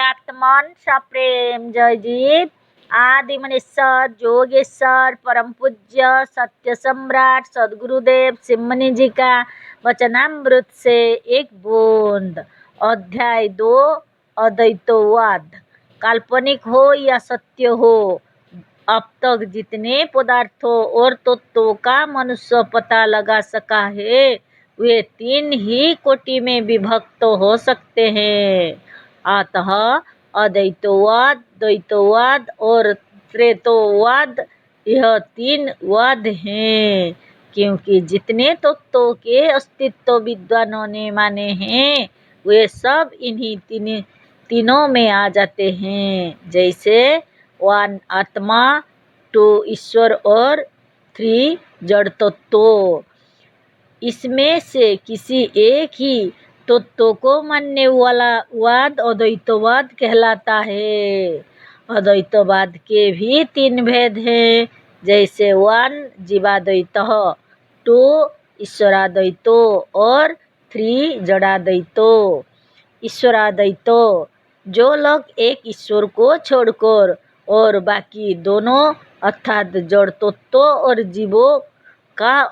आत्मन सप्रेम जय जीव। आदि मनीश्वर जोगेश्वर परम पूज्य सत्य सम्राट सदगुरुदेव सिमनी जी का वचनामृत से एक बूंद। अध्याय 2 अद्वैतवाद। काल्पनिक हो या सत्य हो, अब तक जितने पदार्थों और तत्वों का मनुष्य पता लगा सका है वे 3 ही कोटि में विभक्त हो सकते हैं। अतः अद्वैतवाद, द्वैतवाद और त्रैतवाद यह 3 वाद हैं, क्योंकि जितने तत्वों के अस्तित्व विद्वानों ने माने हैं वे सब इन्हीं तीनों में आ जाते हैं। जैसे 1 आत्मा, 2 ईश्वर और 3 जड़ तत्व। इसमें से किसी एक ही तत्व को मानने वाला वाद अद्वैतवाद कहलाता है। अद्वैतवाद के भी 3 भेद हैं, जैसे 1 जीवाद्वैत, 2 ईश्वराद्वैत और 3 जड़ाद्वैत। ईश्वराद्वैत, जो लोग एक ईश्वर को छोड़कर और बाकी दोनों अर्थात जड़ तत्व और जीवों का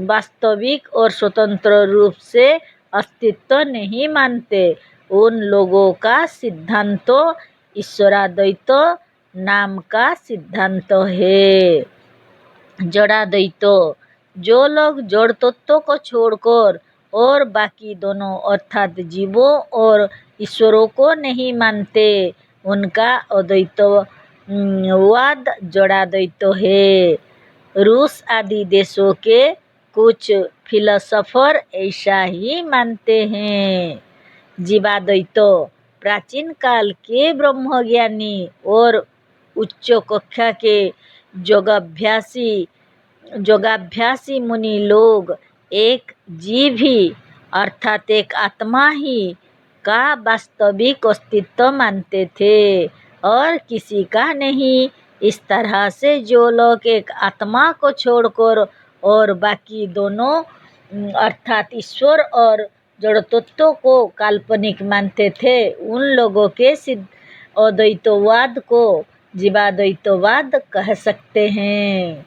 वास्तविक और स्वतंत्र रूप से अस्तित्व नहीं मानते, उन लोगों का सिद्धांत ईश्वराद्वैत नाम का सिद्धांत है। जड़ाद्वैत, जो लोग जड़ तत्व को छोड़कर और बाकी दोनों अर्थात जीवों और ईश्वरों को नहीं मानते, उनका अद्वैतवाद जड़ाद्वैत है। रूस आदि देशों के कुछ फिलोसोफर ऐसा ही मानते हैं। जीवाद्वैत, प्राचीन काल के ब्रह्मज्ञानी और उच्च कक्षा के योगाभ्यासी मुनि लोग एक जीव ही अर्थात एक आत्मा ही का वास्तविक अस्तित्व मानते थे और किसी का नहीं। इस तरह से जो लोग एक आत्मा को छोड़कर और बाकी दोनों अर्थात ईश्वर और जड़ तत्व को काल्पनिक मानते थे, उन लोगों के सिद्ध अद्वैतवाद को जीवाद्वैतवाद कह सकते हैं।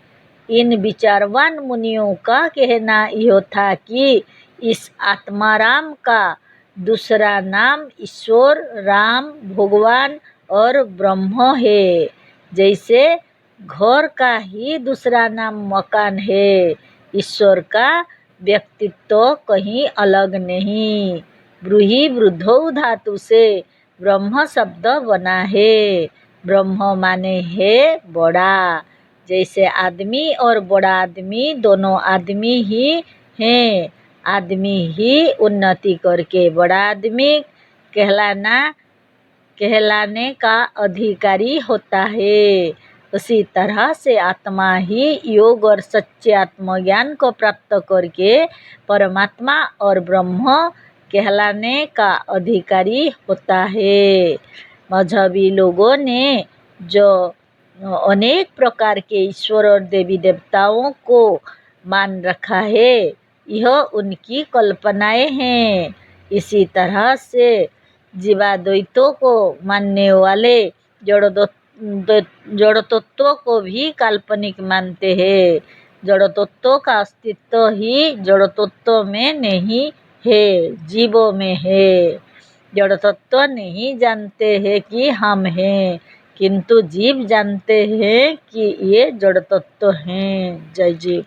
इन विचारवान मुनियों का कहना यह था कि इस आत्माराम का दूसरा नाम ईश्वर, राम, भगवान और ब्रह्म है। जैसे घर का ही दूसरा नाम मकान है, ईश्वर का व्यक्तित्व कहीं अलग नहीं। ब्रूहि वृद्धौ धातु से ब्रह्म शब्द बना है। ब्रह्म माने है बड़ा। जैसे आदमी और बड़ा आदमी दोनों आदमी ही हैं। आदमी ही उन्नति करके बड़ा आदमी कहलाने का अधिकारी होता है। उसी तरह से आत्मा ही योग और सच्चे आत्मज्ञान को प्राप्त करके परमात्मा और ब्रह्म कहलाने का अधिकारी होता है। मजहबी लोगों ने जो अनेक प्रकार के ईश्वर और देवी देवताओं को मान रखा है, यह उनकी कल्पनाएं हैं। इसी तरह से जीवाद्वैतों को मानने वाले जड़ तत्व को भी काल्पनिक मानते हैं। जड़ तत्व का अस्तित्व ही जड़ तत्व में नहीं है, जीवों में है। जड़ तत्व नहीं जानते हैं कि हम हैं, किंतु जीव जानते हैं कि ये जड़ तत्व हैं। जय जीव।